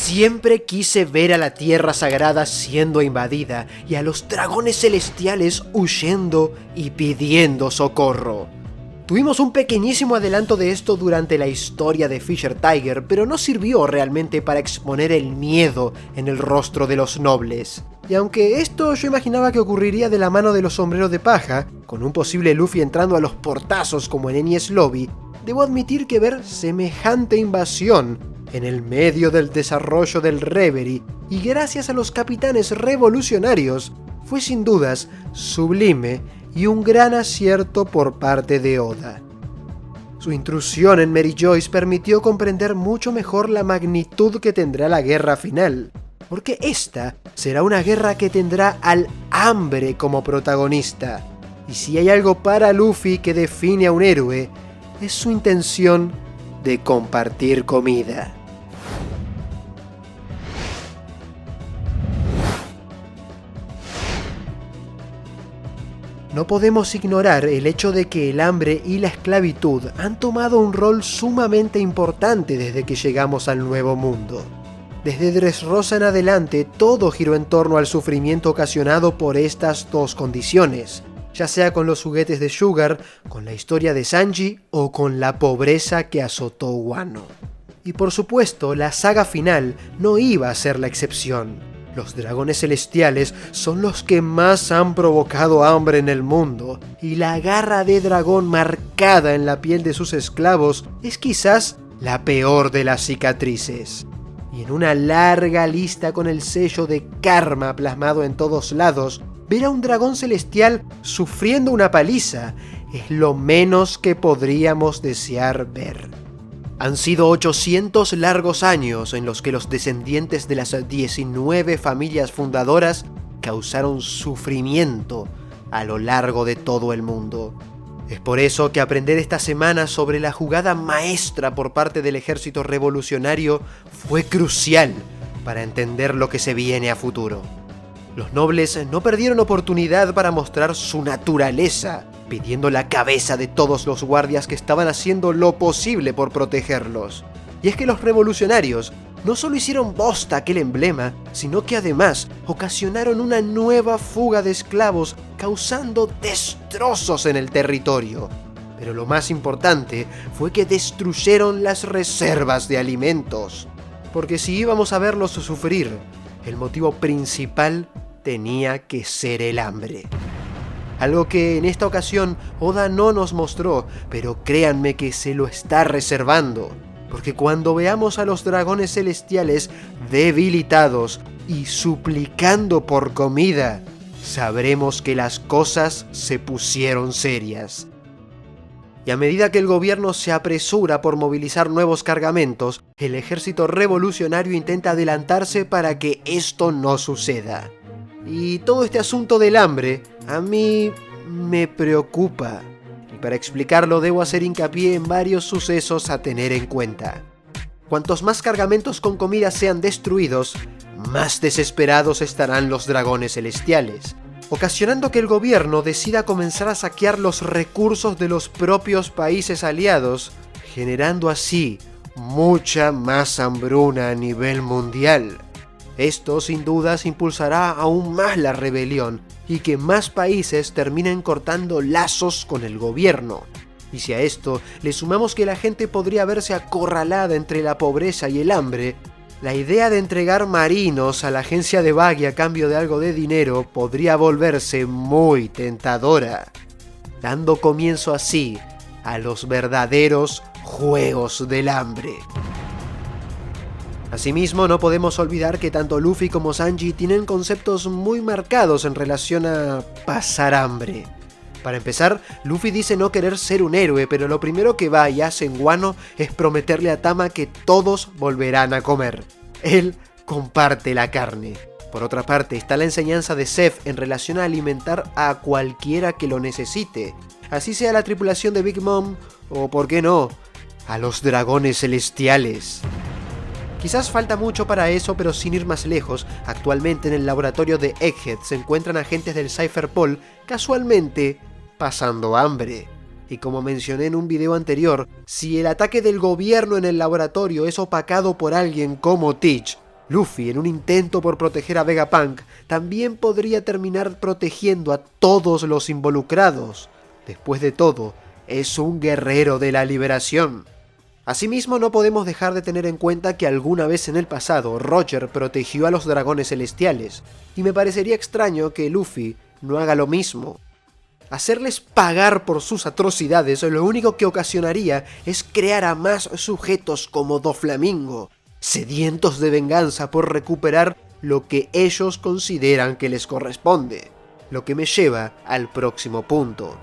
Siempre quise ver a la Tierra Sagrada siendo invadida y a los dragones celestiales huyendo y pidiendo socorro. Tuvimos un pequeñísimo adelanto de esto durante la historia de Fisher Tiger, pero no sirvió realmente para exponer el miedo en el rostro de los nobles. Y aunque esto yo imaginaba que ocurriría de la mano de los sombreros de paja, con un posible Luffy entrando a los portazos como en Enies Lobby, debo admitir que ver semejante invasión en el medio del desarrollo del Reverie y gracias a los capitanes revolucionarios fue sin dudas sublime y un gran acierto por parte de Oda. Su intrusión en Mary Joyce permitió comprender mucho mejor la magnitud que tendrá la guerra final, porque esta será una guerra que tendrá al hambre como protagonista, y si hay algo para Luffy que define a un héroe, es su intención de compartir comida. No podemos ignorar el hecho de que el hambre y la esclavitud han tomado un rol sumamente importante desde que llegamos al Nuevo Mundo. Desde Dressrosa en adelante, todo giró en torno al sufrimiento ocasionado por estas dos condiciones, ya sea con los juguetes de Sugar, con la historia de Sanji o con la pobreza que azotó Wano. Y por supuesto, la saga final no iba a ser la excepción. Los dragones celestiales son los que más han provocado hambre en el mundo, y la garra de dragón marcada en la piel de sus esclavos es quizás la peor de las cicatrices. Y en una larga lista con el sello de karma plasmado en todos lados, ver a un dragón celestial sufriendo una paliza es lo menos que podríamos desear ver. Han sido 800 largos años en los que los descendientes de las 19 familias fundadoras causaron sufrimiento a lo largo de todo el mundo. Es por eso que aprender esta semana sobre la jugada maestra por parte del ejército revolucionario fue crucial para entender lo que se viene a futuro. Los nobles no perdieron oportunidad para mostrar su naturaleza, pidiendo la cabeza de todos los guardias que estaban haciendo lo posible por protegerlos. Y es que los revolucionarios no solo hicieron bosta aquel emblema, sino que además ocasionaron una nueva fuga de esclavos, causando destrozos en el territorio. Pero lo más importante fue que destruyeron las reservas de alimentos. Porque si íbamos a verlos sufrir, el motivo principal tenía que ser el hambre. Algo que en esta ocasión Oda no nos mostró, pero créanme que se lo está reservando. Porque cuando veamos a los dragones celestiales debilitados y suplicando por comida, sabremos que las cosas se pusieron serias. Y a medida que el gobierno se apresura por movilizar nuevos cargamentos, el ejército revolucionario intenta adelantarse para que esto no suceda. Y todo este asunto del hambre a mí me preocupa. Y para explicarlo debo hacer hincapié en varios sucesos a tener en cuenta. Cuantos más cargamentos con comida sean destruidos, más desesperados estarán los dragones celestiales, ocasionando que el gobierno decida comenzar a saquear los recursos de los propios países aliados, generando así mucha más hambruna a nivel mundial. Esto sin dudas impulsará aún más la rebelión y que más países terminen cortando lazos con el gobierno. Y si a esto le sumamos que la gente podría verse acorralada entre la pobreza y el hambre, la idea de entregar marinos a la agencia de Buggy a cambio de algo de dinero podría volverse muy tentadora, dando comienzo así a los verdaderos Juegos del Hambre. Asimismo, no podemos olvidar que tanto Luffy como Sanji tienen conceptos muy marcados en relación a pasar hambre. Para empezar, Luffy dice no querer ser un héroe, pero lo primero que va y hace en Wano es prometerle a Tama que todos volverán a comer. Él comparte la carne. Por otra parte, está la enseñanza de Zeff en relación a alimentar a cualquiera que lo necesite, así sea la tripulación de Big Mom o, por qué no, a los dragones celestiales. Quizás falta mucho para eso, pero sin ir más lejos, actualmente en el laboratorio de Egghead se encuentran agentes del Cypher Pol casualmente pasando hambre. Y como mencioné en un video anterior, si el ataque del gobierno en el laboratorio es opacado por alguien como Teach, Luffy, en un intento por proteger a Vegapunk, también podría terminar protegiendo a todos los involucrados. Después de todo, es un guerrero de la liberación. Asimismo, no podemos dejar de tener en cuenta que alguna vez en el pasado Roger protegió a los dragones celestiales, y me parecería extraño que Luffy no haga lo mismo. Hacerles pagar por sus atrocidades lo único que ocasionaría es crear a más sujetos como Doflamingo, sedientos de venganza por recuperar lo que ellos consideran que les corresponde. Lo que me lleva al próximo punto.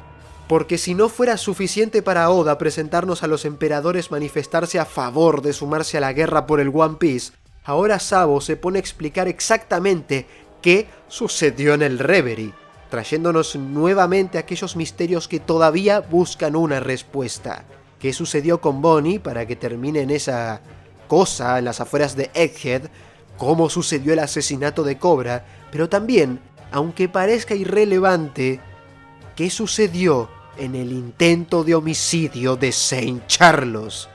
Porque si no fuera suficiente para Oda presentarnos a los emperadores manifestarse a favor de sumarse a la guerra por el One Piece, ahora Sabo se pone a explicar exactamente qué sucedió en el Reverie, trayéndonos nuevamente aquellos misterios que todavía buscan una respuesta. ¿Qué sucedió con Bonnie para que termine en esa cosa en las afueras de Egghead? ¿Cómo sucedió el asesinato de Cobra? Pero también, aunque parezca irrelevante, ¿qué sucedió en el intento de homicidio de Saint Charlos?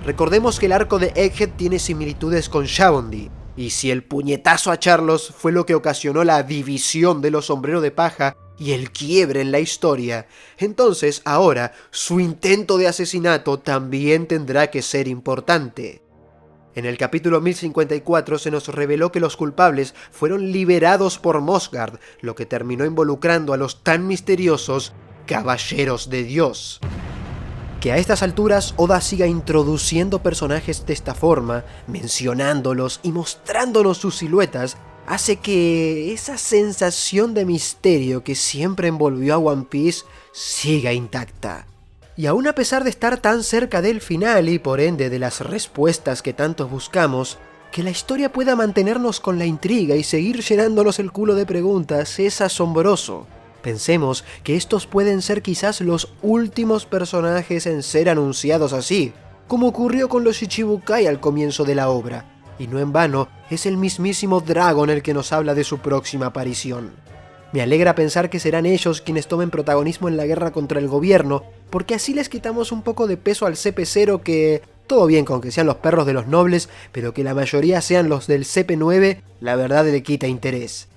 Recordemos que el arco de Egghead tiene similitudes con Shabondi, y si el puñetazo a Charlos fue lo que ocasionó la división de los sombreros de paja y el quiebre en la historia, entonces ahora su intento de asesinato también tendrá que ser importante. En el capítulo 1054 se nos reveló que los culpables fueron liberados por Mosgard, lo que terminó involucrando a los tan misteriosos Caballeros de Dios. Que a estas alturas Oda siga introduciendo personajes de esta forma, mencionándolos y mostrándonos sus siluetas, hace que esa sensación de misterio que siempre envolvió a One Piece siga intacta. Y aún a pesar de estar tan cerca del final y por ende de las respuestas que tanto buscamos, que la historia pueda mantenernos con la intriga y seguir llenándonos el culo de preguntas es asombroso. Pensemos que estos pueden ser quizás los últimos personajes en ser anunciados así, como ocurrió con los Shichibukai al comienzo de la obra. Y no en vano, es el mismísimo Dragon el que nos habla de su próxima aparición. Me alegra pensar que serán ellos quienes tomen protagonismo en la guerra contra el gobierno, porque así les quitamos un poco de peso al CP0 que... todo bien con que sean los perros de los nobles, pero que la mayoría sean los del CP9, la verdad le quita interés.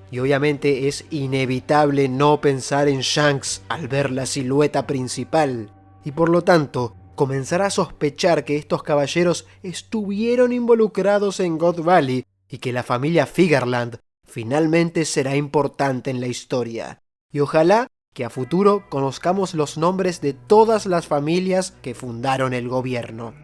Y obviamente es inevitable no pensar en Shanks al ver la silueta principal, y por lo tanto comenzar a sospechar que estos caballeros estuvieron involucrados en God Valley y que la familia Figarland finalmente será importante en la historia. Y ojalá que a futuro conozcamos los nombres de todas las familias que fundaron el gobierno.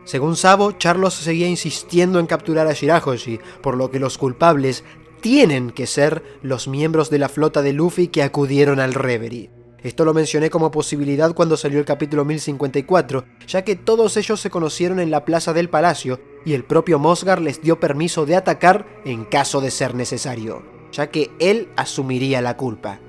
Según Sabo, Charlos seguía insistiendo en capturar a Shirahoshi, por lo que los culpables tienen que ser los miembros de la flota de Luffy que acudieron al Reverie. Esto lo mencioné como posibilidad cuando salió el capítulo 1054, ya que todos ellos se conocieron en la plaza del palacio y el propio Mosgard les dio permiso de atacar en caso de ser necesario, ya que él asumiría la culpa.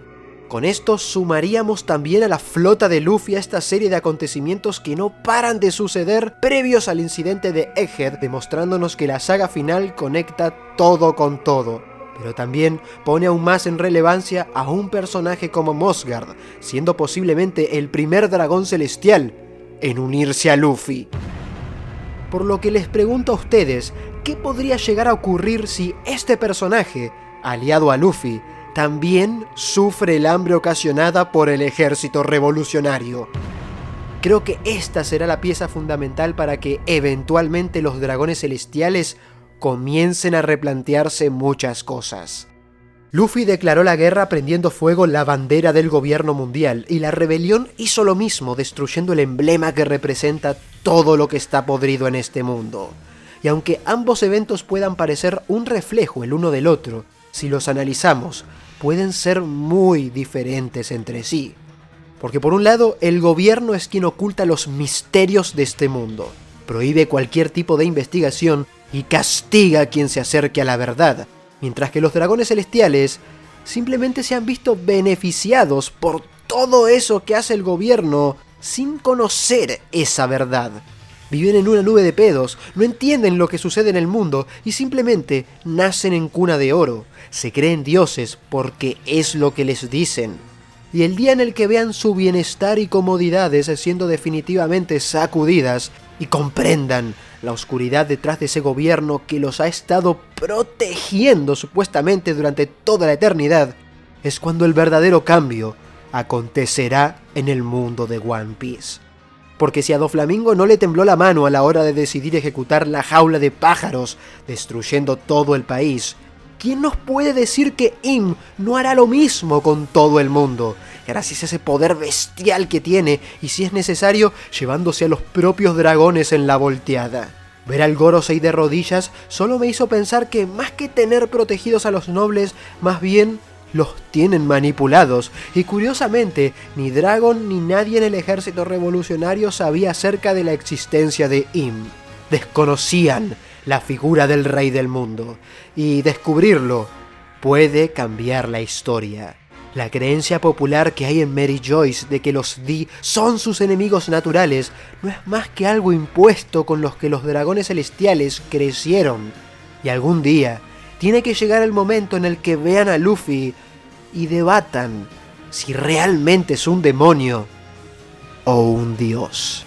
Con esto sumaríamos también a la flota de Luffy a esta serie de acontecimientos que no paran de suceder previos al incidente de Egghead, demostrándonos que la saga final conecta todo con todo. Pero también pone aún más en relevancia a un personaje como Mosgard, siendo posiblemente el primer dragón celestial en unirse a Luffy. Por lo que les pregunto a ustedes, ¿qué podría llegar a ocurrir si este personaje, aliado a Luffy, también sufre el hambre ocasionada por el ejército revolucionario? Creo que esta será la pieza fundamental para que eventualmente los dragones celestiales comiencen a replantearse muchas cosas. Luffy declaró la guerra prendiendo fuego la bandera del gobierno mundial, y la rebelión hizo lo mismo, destruyendo el emblema que representa todo lo que está podrido en este mundo. Y aunque ambos eventos puedan parecer un reflejo el uno del otro, si los analizamos, pueden ser muy diferentes entre sí. Porque por un lado, el gobierno es quien oculta los misterios de este mundo, prohíbe cualquier tipo de investigación y castiga a quien se acerque a la verdad, mientras que los dragones celestiales simplemente se han visto beneficiados por todo eso que hace el gobierno sin conocer esa verdad. Viven en una nube de pedos, no entienden lo que sucede en el mundo y simplemente nacen en cuna de oro, se creen dioses porque es lo que les dicen. Y el día en el que vean su bienestar y comodidades siendo definitivamente sacudidas y comprendan la oscuridad detrás de ese gobierno que los ha estado protegiendo supuestamente durante toda la eternidad, es cuando el verdadero cambio acontecerá en el mundo de One Piece. Porque si a Doflamingo no le tembló la mano a la hora de decidir ejecutar la jaula de pájaros, destruyendo todo el país, ¿quién nos puede decir que Im no hará lo mismo con todo el mundo? Gracias a ese poder bestial que tiene, y si es necesario, llevándose a los propios dragones en la volteada. Ver al Gorosei de rodillas solo me hizo pensar que más que tener protegidos a los nobles, más bien los tienen manipulados, y curiosamente, ni Dragon ni nadie en el ejército revolucionario sabía acerca de la existencia de Im. Desconocían la figura del rey del mundo, y descubrirlo puede cambiar la historia. La creencia popular que hay en Mary Joyce de que los Di son sus enemigos naturales no es más que algo impuesto con los que los dragones celestiales crecieron. Y algún día tiene que llegar el momento en el que vean a Luffy y debatan si realmente es un demonio o un dios.